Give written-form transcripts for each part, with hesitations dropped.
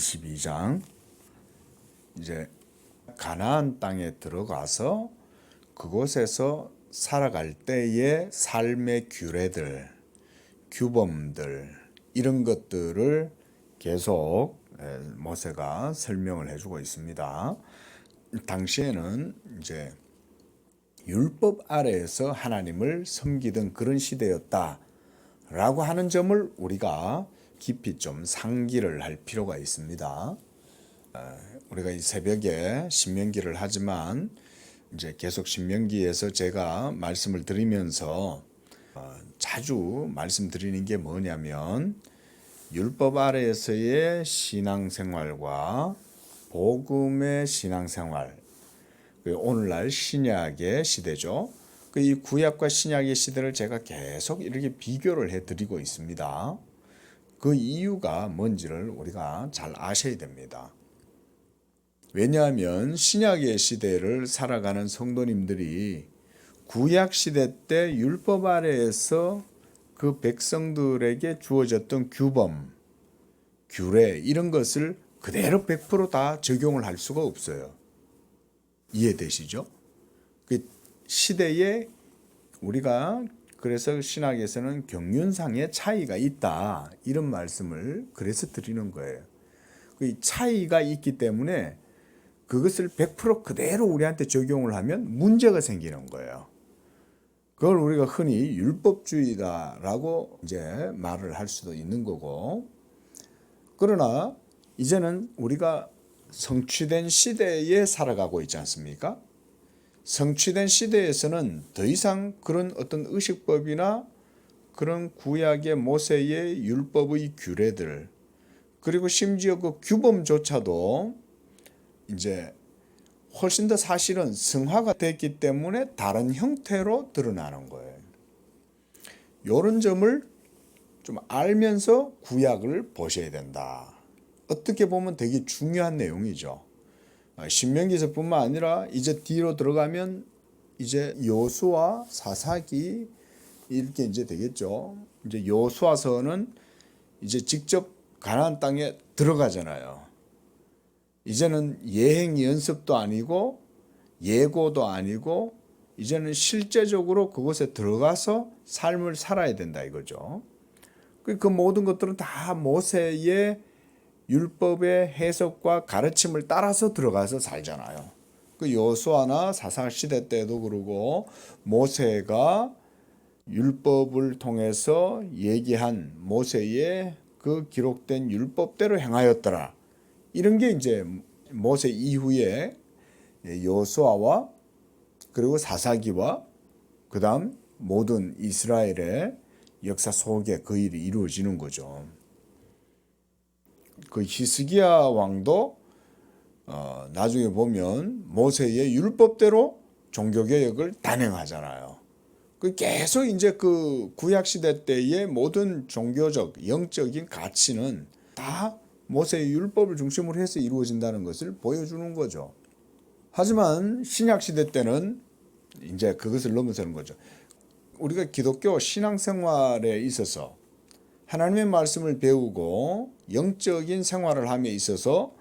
22장 이제 가나안 땅에 들어가서 그곳에서 살아갈 때의 삶의 규례들, 규범들 이런 것들을 계속 모세가 설명을 해주고 있습니다. 당시에는 이제 율법 아래에서 하나님을 섬기던 그런 시대였다라고 하는 점을 우리가 깊이 좀 상기를 할 필요가 있습니다. 우리가 이 새벽에 신명기를 하지만 이제 계속 신명기에서 제가 말씀을 드리면서 자주 말씀드리는 게 뭐냐면 율법 아래에서의 신앙생활과 복음의 신앙생활, 오늘날 신약의 시대죠. 이 구약과 신약의 시대를 제가 계속 이렇게 비교를 해드리고 있습니다. 그 이유가 뭔지를 우리가 잘 아셔야 됩니다. 왜냐하면 신약의 시대를 살아가는 성도님들이 구약 시대 때 율법 아래에서 그 백성들에게 주어졌던 규범, 규례 이런 것을 그대로 100% 다 적용을 할 수가 없어요. 이해되시죠? 그 시대에 우리가 그래서 신학에서는 경륜상의 차이가 있다 이런 말씀을 그래서 드리는 거예요. 그 차이가 있기 때문에 그것을 100% 그대로 우리한테 적용을 하면 문제가 생기는 거예요. 그걸 우리가 흔히 율법주의다라고 이제 말을 할 수도 있는 거고, 그러나 이제는 우리가 성취된 시대에 살아가고 있지 않습니까? 성취된 시대에서는 더 이상 그런 어떤 의식법이나 그런 구약의 모세의 율법의 규례들, 그리고 심지어 그 규범조차도 이제 훨씬 더 사실은 성화가 됐기 때문에 다른 형태로 드러나는 거예요. 이런 점을 좀 알면서 구약을 보셔야 된다. 어떻게 보면 되게 중요한 내용이죠. 신명기서뿐만 아니라 이제 뒤로 들어가면 이제 여호수아, 사사기 이렇게 이제 되겠죠. 이제 여호수아서는 이제 직접 가나안 땅에 들어가잖아요. 이제는 예행 연습도 아니고 예고도 아니고 이제는 실제적으로 그곳에 들어가서 삶을 살아야 된다 이거죠. 그 모든 것들은 다 모세의 율법의 해석과 가르침을 따라서 들어가서 살잖아요. 그 여호수아나 사사 시대 때도 그러고 모세가 율법을 통해서 얘기한 모세의 그 기록된 율법대로 행하였더라. 이런 게 이제 모세 이후에 여호수아와 그리고 사사기와 그다음 모든 이스라엘의 역사 속에 그 일이 이루어지는 거죠. 그 히스기야 왕도 나중에 보면 모세의 율법대로 종교개혁을 단행하잖아요. 그 계속 이제 그 구약 시대 때의 모든 종교적 영적인 가치는 다 모세의 율법을 중심으로 해서 이루어진다는 것을 보여주는 거죠. 하지만 신약 시대 때는 이제 그것을 넘어서는 거죠. 우리가 기독교 신앙생활에 있어서 하나님의 말씀을 배우고 영적인 생활을 함에 있어서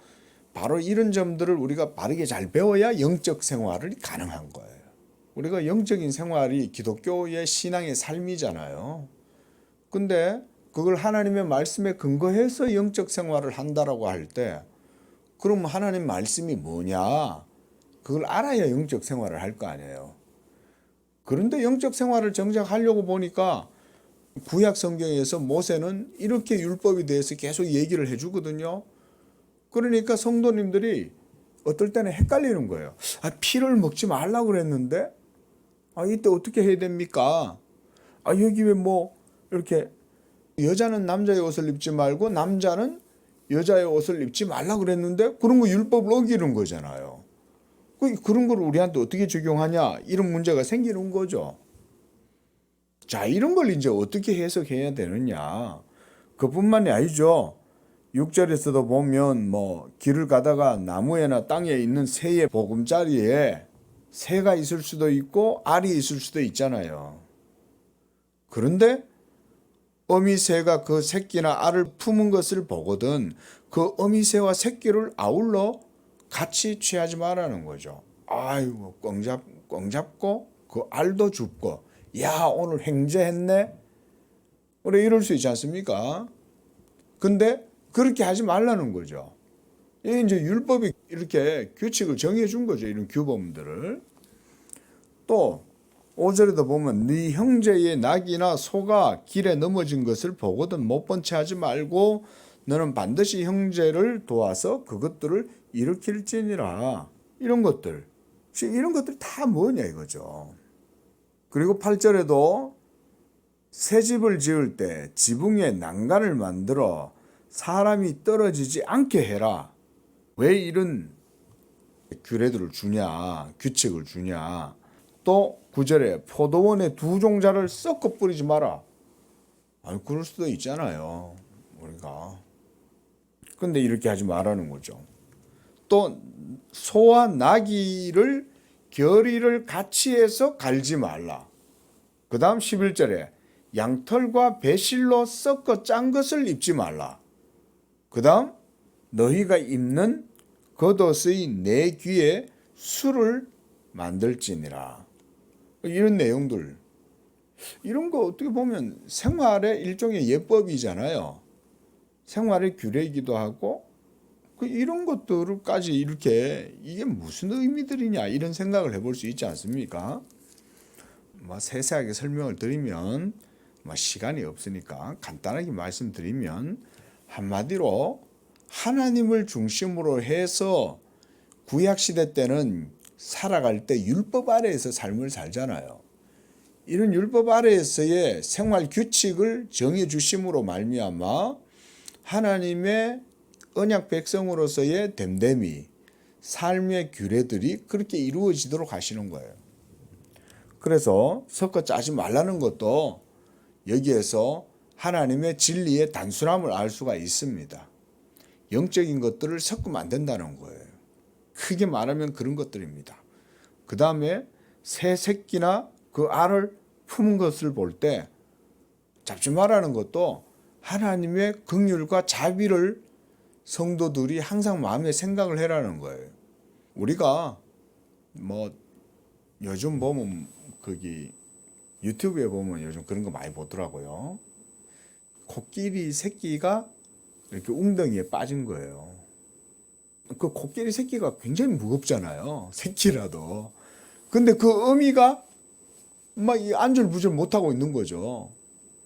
바로 이런 점들을 우리가 바르게 잘 배워야 영적 생활이 가능한 거예요. 우리가 영적인 생활이 기독교의 신앙의 삶이잖아요. 근데 그걸 하나님의 말씀에 근거해서 영적 생활을 한다라고 할 때 그럼 하나님 말씀이 뭐냐? 그걸 알아야 영적 생활을 할 거 아니에요. 그런데 영적 생활을 정작 하려고 보니까 구약 성경에서 모세는 이렇게 율법에 대해서 계속 얘기를 해주거든요. 그러니까 성도님들이 어떨 때는 헷갈리는 거예요. 피를 먹지 말라고 그랬는데 이때 어떻게 해야 됩니까? 여기 왜 뭐 이렇게 여자는 남자의 옷을 입지 말고 남자는 여자의 옷을 입지 말라고 그랬는데 그런 거 율법을 어기는 거잖아요. 그런 걸 우리한테 어떻게 적용하냐 이런 문제가 생기는 거죠. 자, 이런 걸 이제 어떻게 해석해야 되느냐. 그뿐만이 아니죠. 6절에서도 보면 뭐 길을 가다가 나무에나 땅에 있는 새의 보금자리에 새가 있을 수도 있고 알이 있을 수도 있잖아요. 그런데 어미 새가 그 새끼나 알을 품은 것을 보거든 그 어미새와 새끼를 아울러 같이 취하지 말라는 거죠. 아이고 꽝 잡고 그 알도 줍고 야 오늘 행제했네. 그래 이럴 수 있지 않습니까? 근데 그렇게 하지 말라는 거죠. 이게 이제 율법이 이렇게 규칙을 정해 준 거죠. 이런 규범들을. 또 5절에도 보면 네 형제의 낙이나 소가 길에 넘어진 것을 보거든 못 본 채 하지 말고 너는 반드시 형제를 도와서 그것들을 일으킬지니라. 이런 것들 다 뭐냐 이거죠. 그리고 8절에도 새 집을 지을 때 지붕에 난간을 만들어 사람이 떨어지지 않게 해라. 왜 이런 규례들을 주냐, 규칙을 주냐. 또 9절에 포도원에 두 종자를 섞어 뿌리지 마라. 아니 그럴 수도 있잖아요. 우리가. 근데 이렇게 하지 말라는 거죠. 또 소와 나귀를 결의를 같이 해서 갈지 말라. 그 다음 11절에 양털과 배실로 섞어 짠 것을 입지 말라. 그 다음 너희가 입는 겉옷의 내 귀에 술을 만들지니라. 이런 내용들. 이런 거 어떻게 보면 생활의 일종의 예법이잖아요. 생활의 규례이기도 하고 이런 것들까지 이렇게 이게 무슨 의미들이냐 이런 생각을 해볼 수 있지 않습니까? 세세하게 설명을 드리면 시간이 없으니까 간단하게 말씀드리면 한마디로 하나님을 중심으로 해서 구약시대 때는 살아갈 때 율법 아래에서 삶을 살잖아요. 이런 율법 아래에서의 생활 규칙을 정해 주심으로 말미암아 하나님의 언약 백성으로서의 됨됨이, 삶의 규례들이 그렇게 이루어지도록 하시는 거예요. 그래서 섞어 짜지 말라는 것도 여기에서 하나님의 진리의 단순함을 알 수가 있습니다. 영적인 것들을 섞으면 안 된다는 거예요. 크게 말하면 그런 것들입니다. 그 다음에 새 새끼나 그 알을 품은 것을 볼 때 잡지 말라는 것도 하나님의 긍휼과 자비를 성도들이 항상 마음에 생각을 해라는 거예요. 우리가 요즘 보면 거기 유튜브에 보면 요즘 그런 거 많이 보더라고요. 코끼리 새끼가 이렇게 웅덩이에 빠진 거예요. 그 코끼리 새끼가 굉장히 무겁잖아요. 새끼라도. 근데 그 어미가 안절부절 못하고 있는 거죠.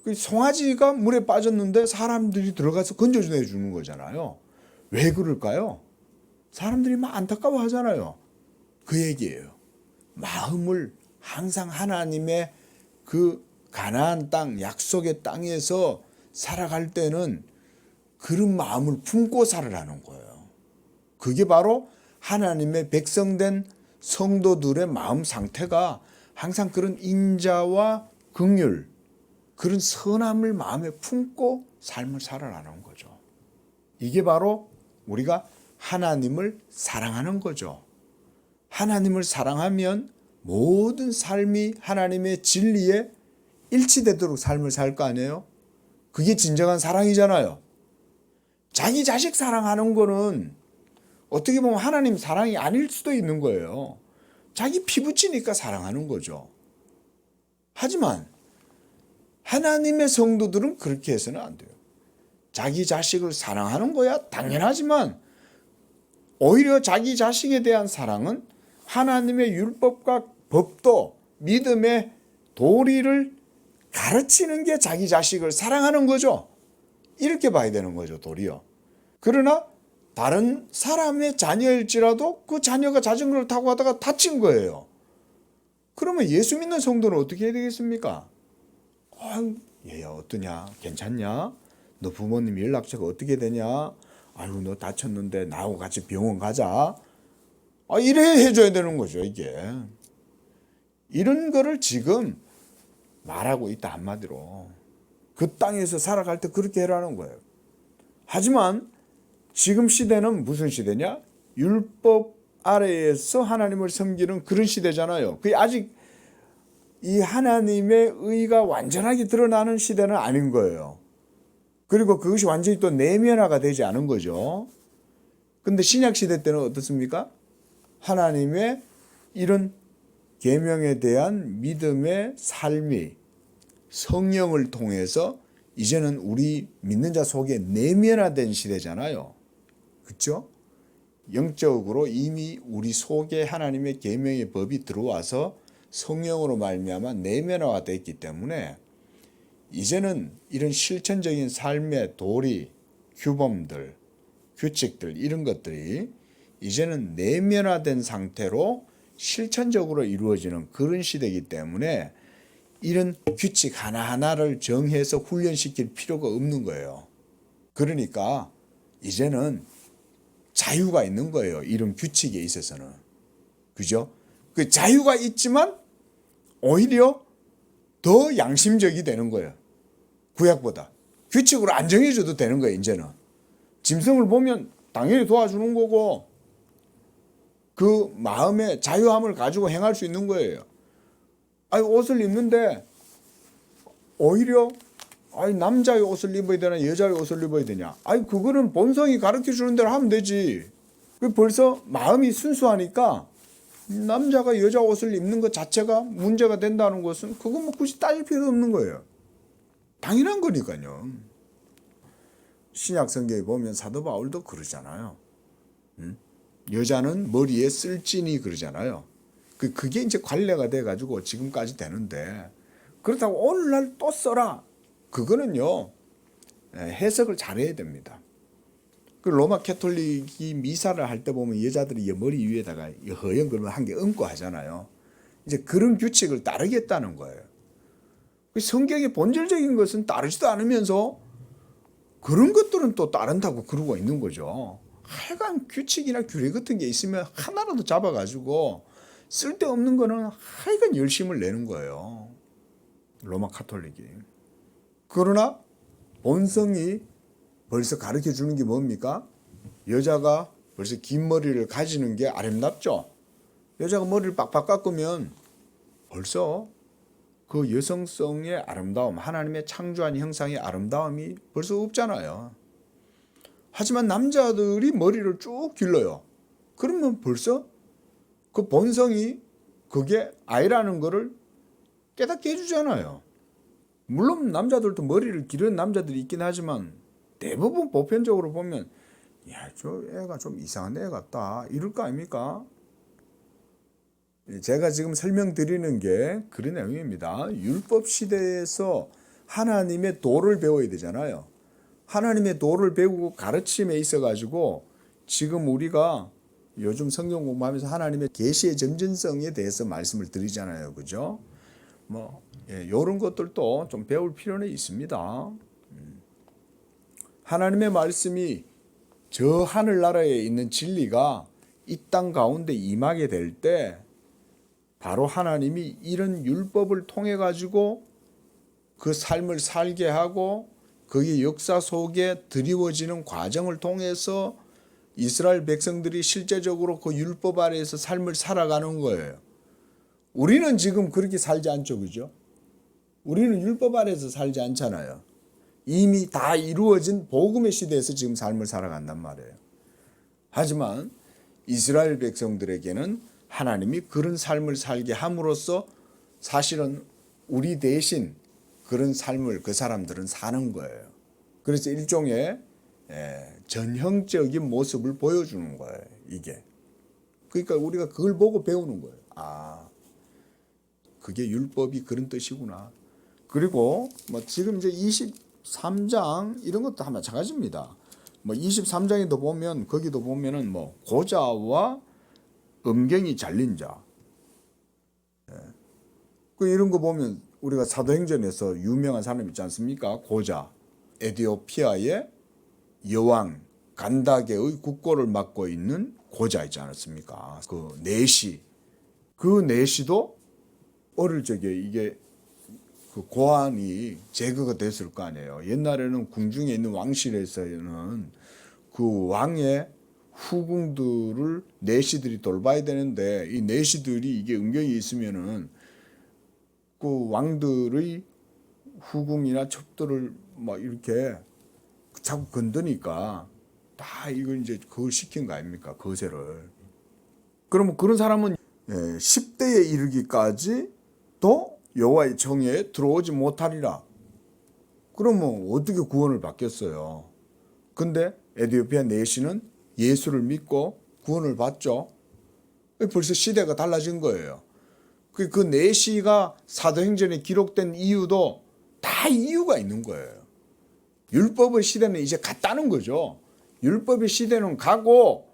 그 송아지가 물에 빠졌는데 사람들이 들어가서 건져내 주는 거잖아요. 왜 그럴까요? 사람들이 안타까워 하잖아요. 그 얘기예요. 마음을 항상 하나님의 그 가나안 땅, 약속의 땅에서 살아갈 때는 그런 마음을 품고 살아라는 거예요. 그게 바로 하나님의 백성된 성도들의 마음 상태가 항상 그런 인자와 긍휼, 그런 선함을 마음에 품고 삶을 살아가는 거죠. 이게 바로 우리가 하나님을 사랑하는 거죠. 하나님을 사랑하면 모든 삶이 하나님의 진리에 일치되도록 삶을 살 거 아니에요? 그게 진정한 사랑이잖아요. 자기 자식 사랑하는 거는 어떻게 보면 하나님 사랑이 아닐 수도 있는 거예요. 자기 피부치니까 사랑하는 거죠. 하지만 하나님의 성도들은 그렇게 해서는 안 돼요. 자기 자식을 사랑하는 거야 당연하지만 오히려 자기 자식에 대한 사랑은 하나님의 율법과 법도 믿음의 도리를 가르치는 게 자기 자식을 사랑하는 거죠. 이렇게 봐야 되는 거죠, 도리어. 그러나 다른 사람의 자녀일지라도 그 자녀가 자전거를 타고 가다가 다친 거예요. 그러면 예수 믿는 성도는 어떻게 해야 되겠습니까? 얘야 어떠냐? 괜찮냐? 너 부모님 연락처가 어떻게 되냐? 아유 너 다쳤는데 나하고 같이 병원 가자. 이래 해줘야 되는 거죠 이게. 이런 거를 지금 말하고 있다 한마디로. 그 땅에서 살아갈 때 그렇게 해라는 거예요. 하지만 지금 시대는 무슨 시대냐? 율법 아래에서 하나님을 섬기는 그런 시대잖아요. 그게 아직 이 하나님의 의가 완전하게 드러나는 시대는 아닌 거예요. 그리고 그것이 완전히 또 내면화가 되지 않은 거죠. 근데 신약 시대 때는 어떻습니까? 하나님의 이런 계명에 대한 믿음의 삶이 성령을 통해서 이제는 우리 믿는 자 속에 내면화된 시대잖아요. 그렇죠? 영적으로 이미 우리 속에 하나님의 계명의 법이 들어와서 성령으로 말미암아 내면화가 됐기 때문에 이제는 이런 실천적인 삶의 도리, 규범들, 규칙들 이런 것들이 이제는 내면화된 상태로 실천적으로 이루어지는 그런 시대이기 때문에 이런 규칙 하나하나를 정해서 훈련시킬 필요가 없는 거예요. 그러니까 이제는 자유가 있는 거예요. 이런 규칙에 있어서는. 그죠? 그 자유가 있지만 오히려 더 양심적이 되는 거예요. 구약보다. 규칙으로 안 정해줘도 되는 거예요, 이제는. 짐승을 보면 당연히 도와주는 거고 그 마음의 자유함을 가지고 행할 수 있는 거예요. 아니, 옷을 입는데 오히려 남자의 옷을 입어야 되나 여자의 옷을 입어야 되냐. 그거는 본성이 가르쳐 주는 대로 하면 되지. 벌써 마음이 순수하니까 남자가 여자 옷을 입는 것 자체가 문제가 된다는 것은 그건 뭐 굳이 따질 필요 없는 거예요. 당연한 거니까요. 신약 성경에 보면 사도 바울도 그러잖아요. 여자는 머리에 쓸지니 그러잖아요. 그게 이제 관례가 돼가지고 지금까지 되는데 그렇다고 오늘날 또 써라. 그거는요 해석을 잘해야 됩니다. 그 로마 캐톨릭이 미사를 할 때 보면 여자들이 머리 위에다가 허연 걸로 한 개 얹고 하잖아요. 이제 그런 규칙을 따르겠다는 거예요. 성경의 본질적인 것은 따르지도 않으면서 그런 것들은 또 따른다고 그러고 있는 거죠. 하여간 규칙이나 규례 같은 게 있으면 하나라도 잡아가지고 쓸데없는 거는 하여간 열심을 내는 거예요. 로마 카톨릭이. 그러나 본성이 벌써 가르쳐 주는 게 뭡니까? 여자가 벌써 긴 머리를 가지는 게 아름답죠. 여자가 머리를 빡빡 깎으면 벌써 그 여성성의 아름다움, 하나님의 창조한 형상의 아름다움이 벌써 없잖아요. 하지만 남자들이 머리를 쭉 길러요. 그러면 벌써 그 본성이 그게 아니라는 거를 깨닫게 해주잖아요. 물론 남자들도 머리를 기르는 남자들이 있긴 하지만 대부분 보편적으로 보면 저 애가 좀 이상한 애 같다 이럴 거 아닙니까? 제가 지금 설명드리는 게 그런 내용입니다. 율법 시대에서 하나님의 도를 배워야 되잖아요. 하나님의 도를 배우고 가르침에 있어 가지고 지금 우리가 요즘 성경 공부하면서 하나님의 계시의 점진성에 대해서 말씀을 드리잖아요. 그죠? 이런 것들도 좀 배울 필요는 있습니다. 하나님의 말씀이 저 하늘나라에 있는 진리가 이 땅 가운데 임하게 될 때 바로 하나님이 이런 율법을 통해 가지고 그 삶을 살게 하고 그의 역사 속에 드리워지는 과정을 통해서 이스라엘 백성들이 실제적으로 그 율법 아래에서 삶을 살아가는 거예요. 우리는 지금 그렇게 살지 않죠. 그죠? 우리는 율법 아래에서 살지 않잖아요. 이미 다 이루어진 복음의 시대에서 지금 삶을 살아간단 말이에요. 하지만 이스라엘 백성들에게는 하나님이 그런 삶을 살게 함으로써 사실은 우리 대신 그런 삶을 그 사람들은 사는 거예요. 그래서 일종의 전형적인 모습을 보여주는 거예요. 이게. 그러니까 우리가 그걸 보고 배우는 거예요. 그게 율법이 그런 뜻이구나. 그리고 지금 이제 23장 이런 것도 다 마찬가지입니다. 23장에도 보면 거기도 보면은 고자와 음경이 잘린 자. 이런 거 보면 우리가 사도행전에서 유명한 사람 있지 않습니까? 고자. 에디오피아의 여왕 간다게의 국고를 맡고 있는 고자 있지 않았습니까? 그 내시. 그 내시도 어릴 적에 이게 그 고환이 제거가 됐을 거 아니에요. 옛날에는 궁중에 있는 왕실에서는 그 왕의 후궁들을 내시들이 돌봐야 되는데 이 내시들이 이게 음경이 있으면은 그 왕들의 후궁이나 첩들을 이렇게 자꾸 건드니까 다 이걸 이제 그걸 시킨 거 아닙니까? 거세를. 그러면 그런 사람은 10대에 이르기까지 도 여호와의 정에 들어오지 못하리라. 그러면 어떻게 구원을 받겠어요? 근데 에디오피아 내시는 예수를 믿고 구원을 받죠. 벌써 시대가 달라진 거예요. 그 내시가 사도행전에 기록된 이유도 다 이유가 있는 거예요. 율법의 시대는 이제 갔다는 거죠. 율법의 시대는 가고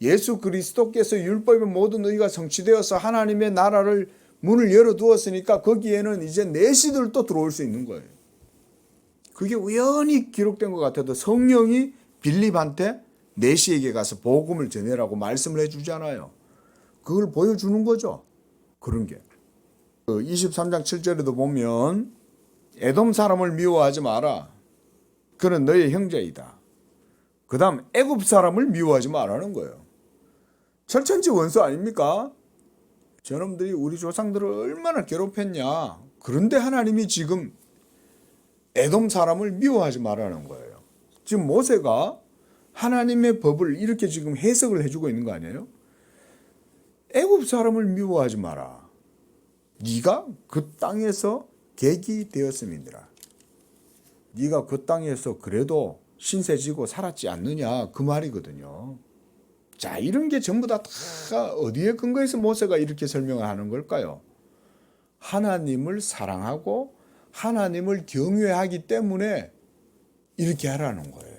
예수 그리스도께서 율법의 모든 의가 성취되어서 하나님의 나라를 문을 열어두었으니까 거기에는 이제 내시들도 들어올 수 있는 거예요. 그게 우연히 기록된 것 같아도 성령이 빌립한테 내시에게 가서 복음을 전해라고 말씀을 해주잖아요. 그걸 보여주는 거죠. 그런 게. 23장 7절에도 보면 에돔 사람을 미워하지 마라. 그는 너의 형제이다. 그 다음 애굽 사람을 미워하지 말라는 거예요. 철천지 원수 아닙니까? 저놈들이 우리 조상들을 얼마나 괴롭혔냐. 그런데 하나님이 지금 에돔 사람을 미워하지 말라는 거예요. 지금 모세가 하나님의 법을 이렇게 지금 해석을 해주고 있는 거 아니에요? 애굽 사람을 미워하지 마라. 네가 그 땅에서 객이 되었음이니라. 네가 그 땅에서 그래도 신세지고 살았지 않느냐 그 말이거든요. 자, 이런 게 전부 다 어디에 근거해서 모세가 이렇게 설명을 하는 걸까요? 하나님을 사랑하고 하나님을 경외하기 때문에 이렇게 하라는 거예요.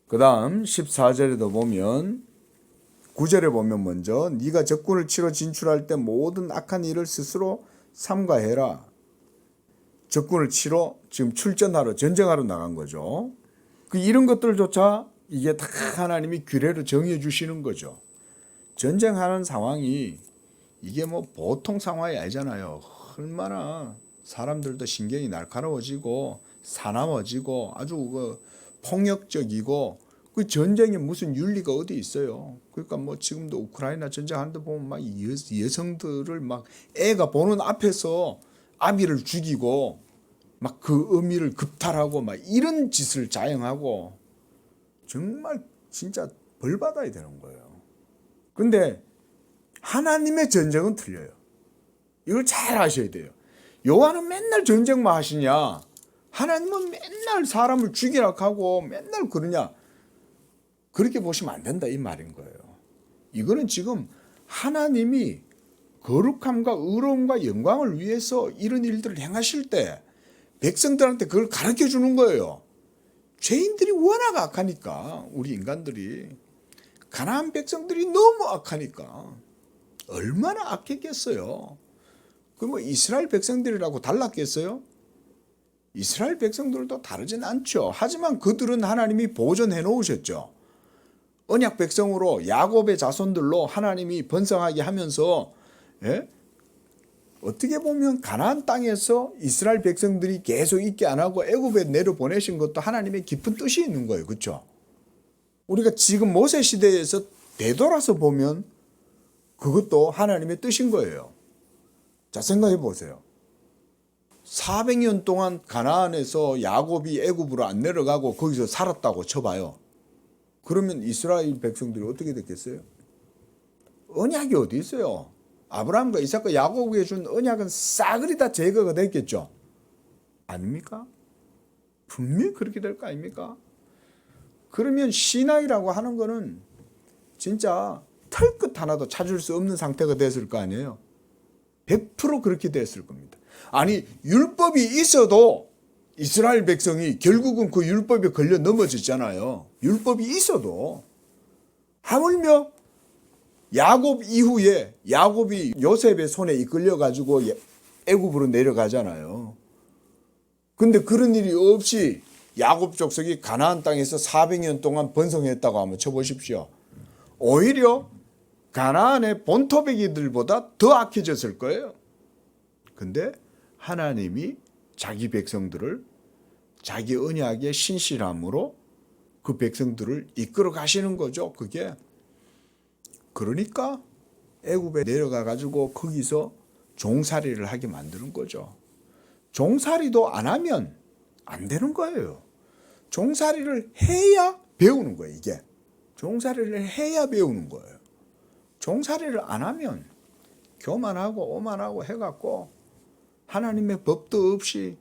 그 다음 14절에도 보면 9절에 보면 먼저 네가 적군을 치러 진출할 때 모든 악한 일을 스스로 삼가해라. 적군을 치러 지금 출전하러 전쟁하러 나간 거죠. 이런 것들조차 이게 다 하나님이 규례로 정해 주시는 거죠. 전쟁하는 상황이 이게 뭐 보통 상황이 아니잖아요. 얼마나 사람들도 신경이 날카로워지고 사나워지고 아주 폭력적이고 그 전쟁에 무슨 윤리가 어디 있어요. 그러니까 뭐 지금도 우크라이나 전쟁하는데 보면 막 여성들을 막 애가 보는 앞에서 아비를 죽이고 막 그 어미를 급탈하고 막 이런 짓을 자행하고 정말 진짜 벌 받아야 되는 거예요. 근데 하나님의 전쟁은 틀려요. 이걸 잘 아셔야 돼요. 여호와는 맨날 전쟁만 하시냐? 하나님은 맨날 사람을 죽이라 하고 맨날 그러냐? 그렇게 보시면 안 된다 이 말인 거예요. 이거는 지금 하나님이 거룩함과 의로움과 영광을 위해서 이런 일들을 행하실 때 백성들한테 그걸 가르쳐 주는 거예요. 죄인들이 워낙 악하니까 우리 인간들이 가나안 백성들이 너무 악하니까 얼마나 악했겠어요. 그럼 이스라엘 백성들이라고 달랐겠어요? 이스라엘 백성들도 다르진 않죠. 하지만 그들은 하나님이 보존해 놓으셨죠. 언약 백성으로 야곱의 자손들로 하나님이 번성하게 하면서 어떻게 보면 가나안 땅에서 이스라엘 백성들이 계속 있게 안 하고 애굽에 내려보내신 것도 하나님의 깊은 뜻이 있는 거예요. 그렇죠? 우리가 지금 모세 시대에서 되돌아서 보면 그것도 하나님의 뜻인 거예요. 자, 생각해 보세요. 400년 동안 가나안에서 야곱이 애굽으로 안 내려가고 거기서 살았다고 쳐봐요. 그러면 이스라엘 백성들이 어떻게 됐겠어요? 언약이 어디 있어요? 아브라함과 이삭과 야곱에게 준 언약은 싸그리 다 제거가 됐겠죠? 아닙니까? 분명히 그렇게 될 거 아닙니까? 그러면 시나이라고 하는 거는 진짜 털끝 하나도 찾을 수 없는 상태가 됐을 거 아니에요? 100% 그렇게 됐을 겁니다. 아니, 율법이 있어도 이스라엘 백성이 결국은 그 율법에 걸려 넘어졌잖아요. 율법이 있어도. 하물며 야곱 이후에 야곱이 요셉의 손에 이끌려 가지고 애굽으로 내려가잖아요. 근데 그런 일이 없이 야곱 족속이 가나안 땅에서 400년 동안 번성했다고 한번 쳐보십시오. 오히려 가나안의 본토백이들보다 더 악해졌을 거예요. 근데 하나님이 자기 백성들을 자기 언약의 신실함으로 그 백성들을 이끌어 가시는 거죠. 그게. 그러니까 애굽에 내려가 가지고 거기서 종살이를 하게 만드는 거죠. 종살이도 안 하면 안 되는 거예요. 종살이를 해야 배우는 거예요. 이게 종살이를 해야 배우는 거예요. 종살이를 안 하면 교만하고 오만하고 해갖고 하나님의 법도 없이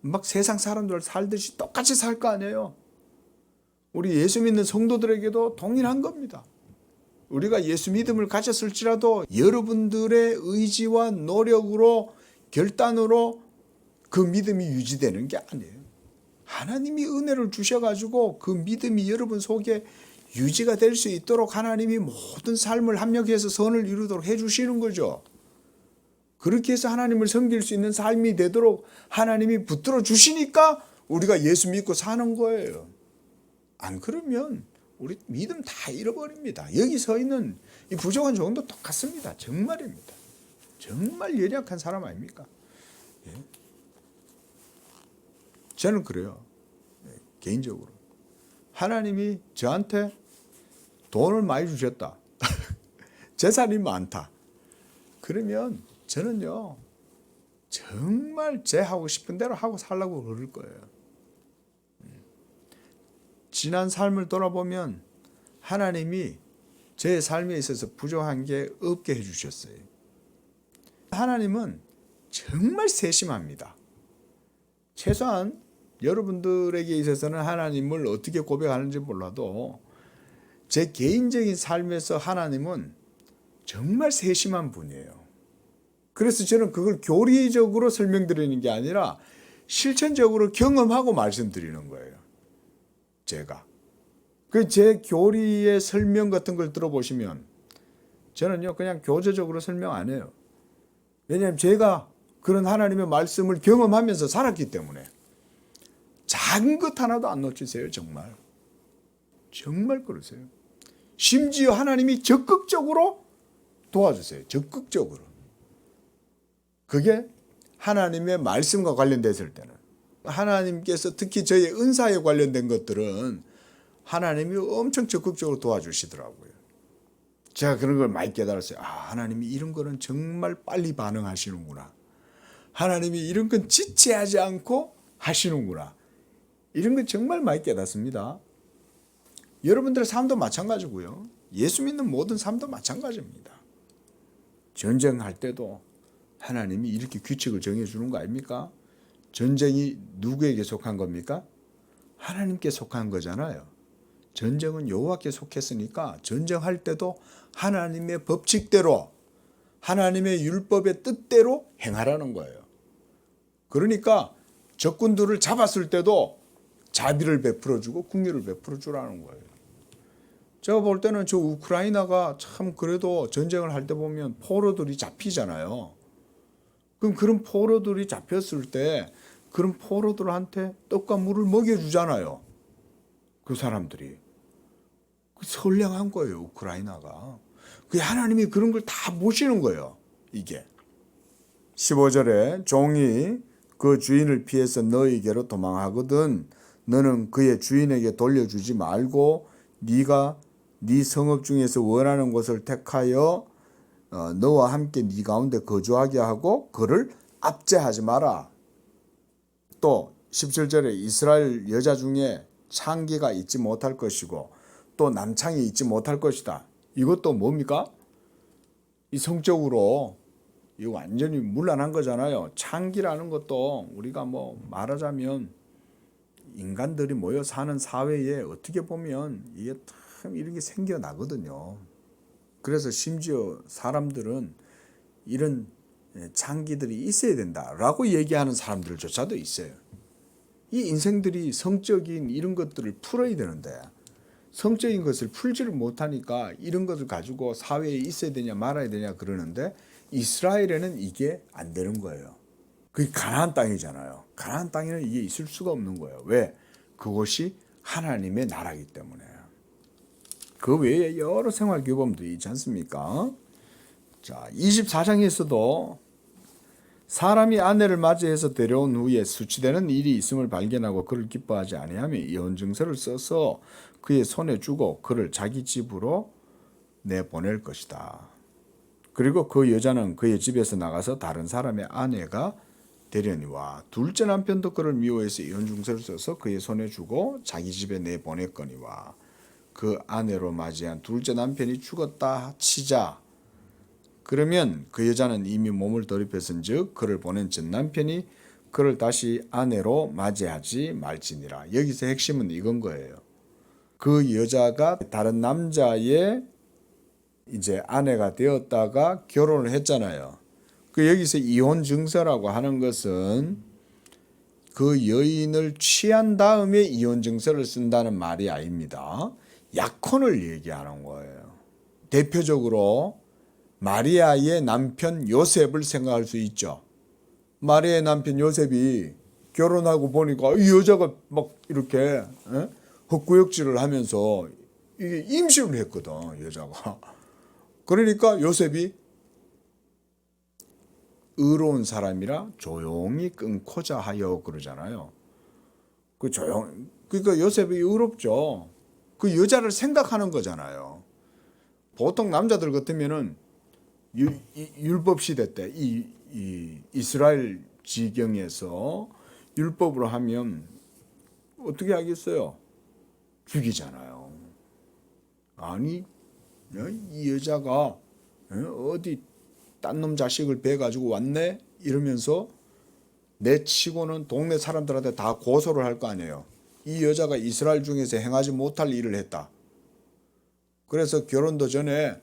막 세상 사람들 살듯이 똑같이 살 거 아니에요. 우리 예수 믿는 성도들에게도 동일한 겁니다. 우리가 예수 믿음을 가졌을지라도 여러분들의 의지와 노력으로 결단으로 그 믿음이 유지되는 게 아니에요. 하나님이 은혜를 주셔가지고 그 믿음이 여러분 속에 유지가 될 수 있도록 하나님이 모든 삶을 합력해서 선을 이루도록 해주시는 거죠. 그렇게 해서 하나님을 섬길 수 있는 삶이 되도록 하나님이 붙들어 주시니까 우리가 예수 믿고 사는 거예요. 안 그러면 우리 믿음 다 잃어버립니다. 여기 서 있는 이 부족한 종도 똑같습니다. 정말입니다. 정말 연약한 사람 아닙니까? 예. 저는 그래요. 개인적으로. 하나님이 저한테 돈을 많이 주셨다. 재산이 많다. 그러면 저는요, 정말 제 하고 싶은 대로 하고 살라고 그럴 거예요. 지난 삶을 돌아보면 하나님이 제 삶에 있어서 부족한 게 없게 해주셨어요. 하나님은 정말 세심합니다. 최소한 여러분들에게 있어서는 하나님을 어떻게 고백하는지 몰라도 제 개인적인 삶에서 하나님은 정말 세심한 분이에요. 그래서 저는 그걸 교리적으로 설명드리는 게 아니라 실천적으로 경험하고 말씀드리는 거예요. 제가. 그 제 교리의 설명 같은 걸 들어보시면 저는요, 그냥 교조적으로 설명 안 해요. 왜냐하면 제가 그런 하나님의 말씀을 경험하면서 살았기 때문에 작은 것 하나도 안 놓치세요. 정말. 정말 그러세요. 심지어 하나님이 적극적으로 도와주세요. 적극적으로. 그게 하나님의 말씀과 관련됐을 때는. 하나님께서 특히 저의 은사에 관련된 것들은 하나님이 엄청 적극적으로 도와주시더라고요. 제가 그런 걸 많이 깨달았어요. 아, 하나님이 이런 거는 정말 빨리 반응하시는구나. 하나님이 이런 건 지체하지 않고 하시는구나. 이런 건 정말 많이 깨닫습니다. 여러분들의 삶도 마찬가지고요. 예수 믿는 모든 삶도 마찬가지입니다. 전쟁할 때도 하나님이 이렇게 규칙을 정해주는 거 아닙니까? 전쟁이 누구에게 속한 겁니까? 하나님께 속한 거잖아요. 전쟁은 여호와께 속했으니까 전쟁할 때도 하나님의 법칙대로 하나님의 율법의 뜻대로 행하라는 거예요. 그러니까 적군들을 잡았을 때도 자비를 베풀어주고 긍휼을 베풀어주라는 거예요. 제가 볼 때는 저 우크라이나가 참 그래도 전쟁을 할 때 보면 포로들이 잡히잖아요. 그럼 그런 포로들이 잡혔을 때 그런 포로들한테 떡과 물을 먹여주잖아요. 그 사람들이. 선량한 거예요, 우크라이나가. 그 하나님이 그런 걸 다 보시는 거예요, 이게. 15절에 종이 그 주인을 피해서 너에게로 도망하거든 너는 그의 주인에게 돌려주지 말고 네가 네 성읍 중에서 원하는 곳을 택하여 너와 함께 네 가운데 거주하게 하고 그를 압제하지 마라. 또 17절에 이스라엘 여자 중에 창기가 있지 못할 것이고 또 남창이 있지 못할 것이다. 이것도 뭡니까? 이 성적으로 이거 완전히 문란한 거잖아요. 창기라는 것도 우리가 뭐 말하자면 인간들이 모여 사는 사회에 어떻게 보면 이게 참 이런 게 생겨나거든요. 그래서 심지어 사람들은 이런 창기들이 있어야 된다라고 얘기하는 사람들조차도 있어요. 이 인생들이 성적인 이런 것들을 풀어야 되는데 성적인 것을 풀지를 못하니까 이런 것을 가지고 사회에 있어야 되냐 말아야 되냐 그러는데 이스라엘에는 이게 안 되는 거예요. 그게 가나안 땅이잖아요. 가나안 땅에는 이게 있을 수가 없는 거예요. 왜? 그것이 하나님의 나라이기 때문에. 그 외에 여러 생활 규범도 있지 않습니까? 자, 24장에서도 사람이 아내를 맞이해서 데려온 후에 수치되는 일이 있음을 발견하고 그를 기뻐하지 아니하며 이혼 증서를 써서 그의 손에 주고 그를 자기 집으로 내보낼 것이다. 그리고 그 여자는 그의 집에서 나가서 다른 사람의 아내가 되려니와 둘째 남편도 그를 미워해서 이혼 증서를 써서 그의 손에 주고 자기 집에 내보냈거니와 그 아내로 맞이한 둘째 남편이 죽었다 치자 그러면 그 여자는 이미 몸을 더럽혔은즉 그를 보낸 전 남편이 그를 다시 아내로 맞이하지 말지니라. 여기서 핵심은 이건 거예요. 그 여자가 다른 남자의 이제 아내가 되었다가 결혼을 했잖아요. 그 여기서 이혼 증서라고 하는 것은 그 여인을 취한 다음에 이혼 증서를 쓴다는 말이 아닙니다. 약혼을 얘기하는 거예요. 대표적으로 마리아의 남편 요셉을 생각할 수 있죠. 마리아의 남편 요셉이 결혼하고 보니까 이 여자가 막 이렇게 헛구역질을 하면서 이게 임신을 했거든, 여자가. 그러니까 요셉이 의로운 사람이라 조용히 끊고자 하여 그러잖아요. 그러니까 요셉이 의롭죠. 그 여자를 생각하는 거잖아요. 보통 남자들 같으면은 율법 시대 때 이 이스라엘 지경에서 율법으로 하면 어떻게 하겠어요? 죽이잖아요. 아니 이 여자가 어디 딴 놈 자식을 배 가지고 왔네 이러면서 내 치고는 동네 사람들한테 다 고소를 할 거 아니에요. 이 여자가 이스라엘 중에서 행하지 못할 일을 했다. 그래서 결혼도 전에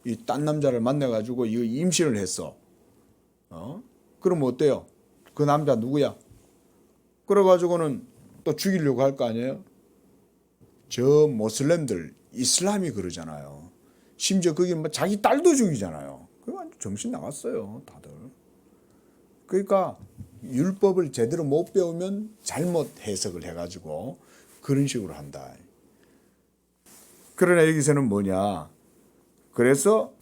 이 딴 남자를 만나 가지고 이거 임신을 했어. 그럼 어때요? 그 남자 누구야? 그래 가지고는 또 죽이려고 할 거 아니에요? 저 모슬렘들 이슬람이 그러잖아요. 심지어 거기 뭐 자기 딸도 죽이잖아요. 그거 완전 정신 나갔어요, 다들. 그러니까 율법을 제대로 못 배우면 잘못 해석을 해가지고 그런 식으로 한다. 그러나 여기서는 뭐냐? 그래서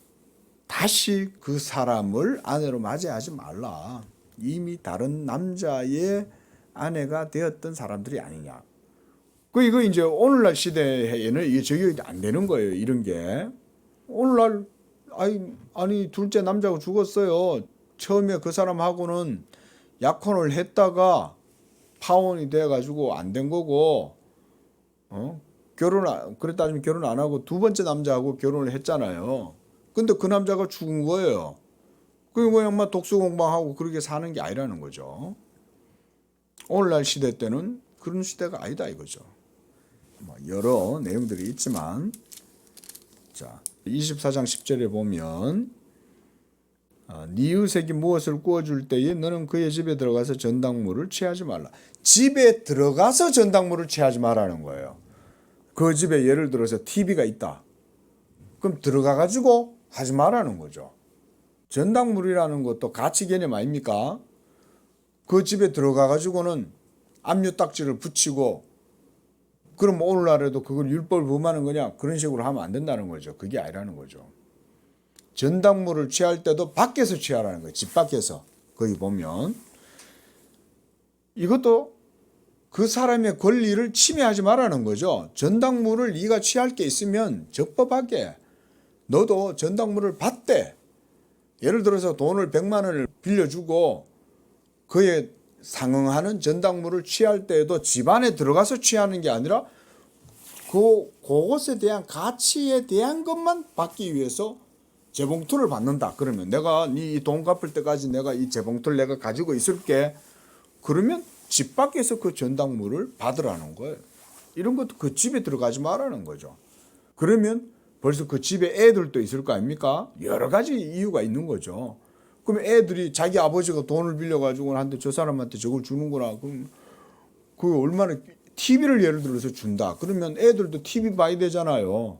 다시 그 사람을 아내로 맞이하지 말라. 이미 다른 남자의 아내가 되었던 사람들이 아니냐. 이거 이제 오늘날 시대에는 이게 적용이 안 되는 거예요. 이런 게. 오늘날 아니 둘째 남자가 죽었어요. 처음에 그 사람하고는 약혼을 했다가 파혼이 돼가지고 안 된 거고, 그랬다 따지면 결혼 안 하고 두 번째 남자하고 결혼을 했잖아요. 근데 그 남자가 죽은 거예요. 그냥 막 독수 공방하고 그렇게 사는 게 아니라는 거죠. 오늘날 시대 때는 그런 시대가 아니다 이거죠. 여러 내용들이 있지만, 자 24장 10절에 보면 네 이웃에게 무엇을 구워줄 때에 너는 그의 집에 들어가서 전당물을 취하지 말라. 집에 들어가서 전당물을 취하지 말라는 거예요. 그 집에 예를 들어서 TV가 있다. 그럼 들어가 가지고 하지 말라는 거죠. 전당물이라는 것도 가치 개념 아닙니까? 그 집에 들어가 가지고는 압류 딱지를 붙이고 그럼 오늘날에도 그걸 율법을 범하는 거냐? 그런 식으로 하면 안 된다는 거죠. 그게 아니라는 거죠. 전당물을 취할 때도 밖에서 취하라는 거예요. 집 밖에서. 거기 보면 이것도 그 사람의 권리를 침해하지 말라는 거죠. 전당물을 네가 취할 게 있으면 적법하게 너도 전당물을 받되, 예를 들어서 돈을 100만 원을 빌려주고 그에 상응하는 전당물을 취할 때에도 집 안에 들어가서 취하는 게 아니라 그것에 대한 가치에 대한 것만 받기 위해서 재봉틀을 받는다. 그러면 내가 네 돈 갚을 때까지 내가 이 재봉틀 내가 가지고 있을게. 그러면 집 밖에서 그 전당물을 받으라는 거예요. 이런 것도 그 집에 들어가지 말라는 거죠. 그러면 벌써 그 집에 애들도 있을 거 아닙니까? 여러 가지 이유가 있는 거죠. 그러면 애들이 자기 아버지가 돈을 빌려가지고 한테 저 사람한테 저걸 주는구나. 그럼 그 얼마나 TV를 예를 들어서 준다. 그러면 애들도 TV 봐야 되잖아요.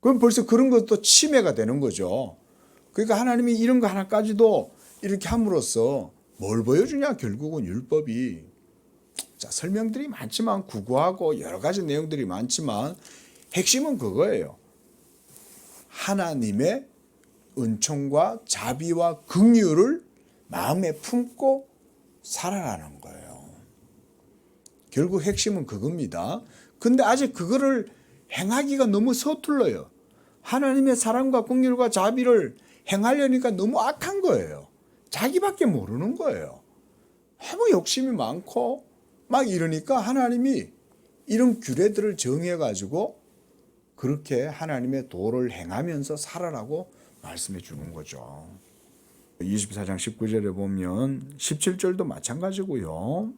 그럼 벌써 그런 것도 침해가 되는 거죠. 그러니까 하나님이 이런 거 하나까지도 이렇게 함으로써 뭘 보여주냐? 결국은 율법이. 자, 설명들이 많지만 구구하고 여러 가지 내용들이 많지만 핵심은 그거예요. 하나님의 은총과 자비와 긍휼을 마음에 품고 살아가는 거예요. 결국 핵심은 그겁니다. 근데 아직 그거를 행하기가 너무 서툴러요. 하나님의 사랑과 긍휼과 자비를 행하려니까 너무 악한 거예요. 자기밖에 모르는 거예요. 너무 욕심이 많고 막 이러니까 하나님이 이런 규례들을 정해가지고 그렇게 하나님의 도를 행하면서 살아라고 말씀해 주는 거죠. 24장 19절에 보면 17절도 마찬가지고요.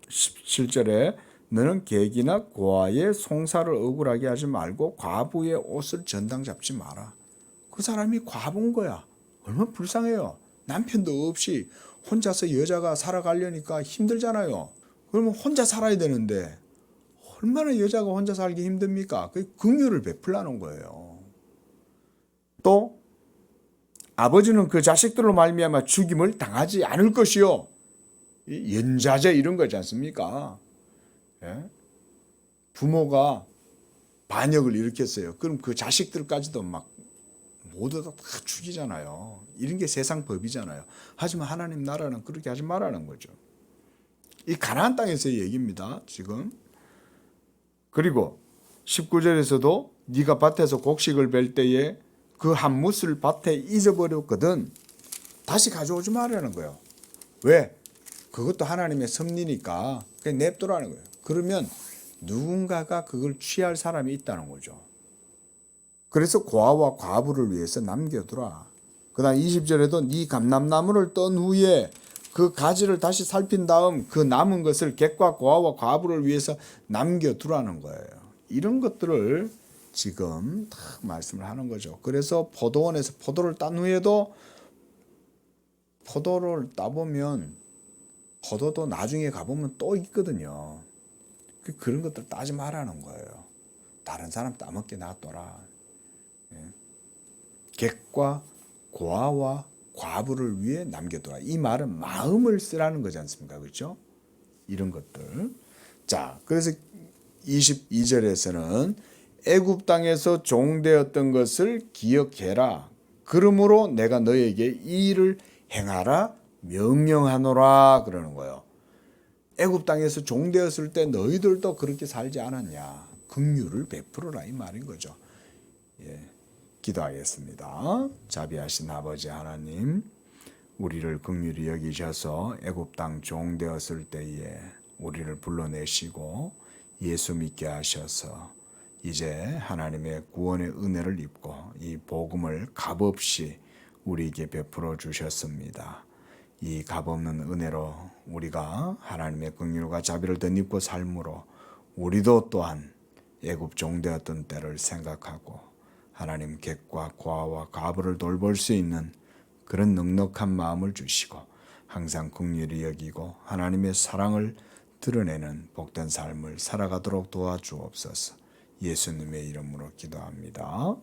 17절에 너는 객이나 고아의 송사를 억울하게 하지 말고 과부의 옷을 전당 잡지 마라. 그 사람이 과부인 거야. 얼마나 불쌍해요. 남편도 없이 혼자서 여자가 살아가려니까 힘들잖아요. 그러면 혼자 살아야 되는데 얼마나 여자가 혼자 살기 힘듭니까? 그 긍휼을 베풀라는 거예요. 또 아버지는 그 자식들로 말미암아 죽임을 당하지 않을 것이요. 연자제 이런 거지 않습니까? 예? 부모가 반역을 일으켰어요. 그럼 그 자식들까지도 막 모두 다 죽이잖아요. 이런 게 세상 법이잖아요. 하지만 하나님 나라는 그렇게 하지 말라는 거죠. 이 가나안 땅에서의 얘기입니다. 지금. 그리고 19절에서도 네가 밭에서 곡식을 벨 때에 그 한 뭇을 밭에 잊어버렸거든 다시 가져오지 말라는 거예요. 왜? 그것도 하나님의 섭리니까 그냥 냅두라는 거예요. 그러면 누군가가 그걸 취할 사람이 있다는 거죠. 그래서 고아와 과부를 위해서 남겨두라. 그 다음 20절에도 네 감람나무를 떤 후에 그 가지를 다시 살핀 다음 그 남은 것을 객과 고아와 과부를 위해서 남겨두라는 거예요. 이런 것들을 지금 다 말씀을 하는 거죠. 그래서 포도원에서 포도를 딴 후에도 포도를 따보면 포도도 나중에 가보면 또 있거든요. 그런 것들 따지 말라는 거예요. 다른 사람 따먹게 놔둬라. 객과 고아와 과부를 위해 남겨둬라. 이 말은 마음을 쓰라는 거지 않습니까? 그렇죠? 이런 것들. 자, 그래서 22절에서는 애굽 땅에서 종되었던 것을 기억해라. 그러므로 내가 너에게 이 일을 행하라 명령하노라 그러는 거예요. 애굽 땅에서 종되었을 때 너희들도 그렇게 살지 않았냐. 긍휼을 베풀어라 이 말인 거죠. 예. 기도하겠습니다. 자비하신 아버지 하나님, 우리를 긍휼히 여기셔서 애굽 땅 종되었을 때에 우리를 불러내시고 예수 믿게 하셔서 이제 하나님의 구원의 은혜를 입고 이 복음을 값없이 우리에게 베풀어 주셨습니다. 이 값없는 은혜로 우리가 하나님의 긍휼과 자비를 덧입고 삶으로 우리도 또한 애굽 종되었던 때를 생각하고 하나님 객과 고아와 과부를 돌볼 수 있는 그런 넉넉한 마음을 주시고 항상 긍휼히 여기고 하나님의 사랑을 드러내는 복된 삶을 살아가도록 도와주옵소서. 예수님의 이름으로 기도합니다.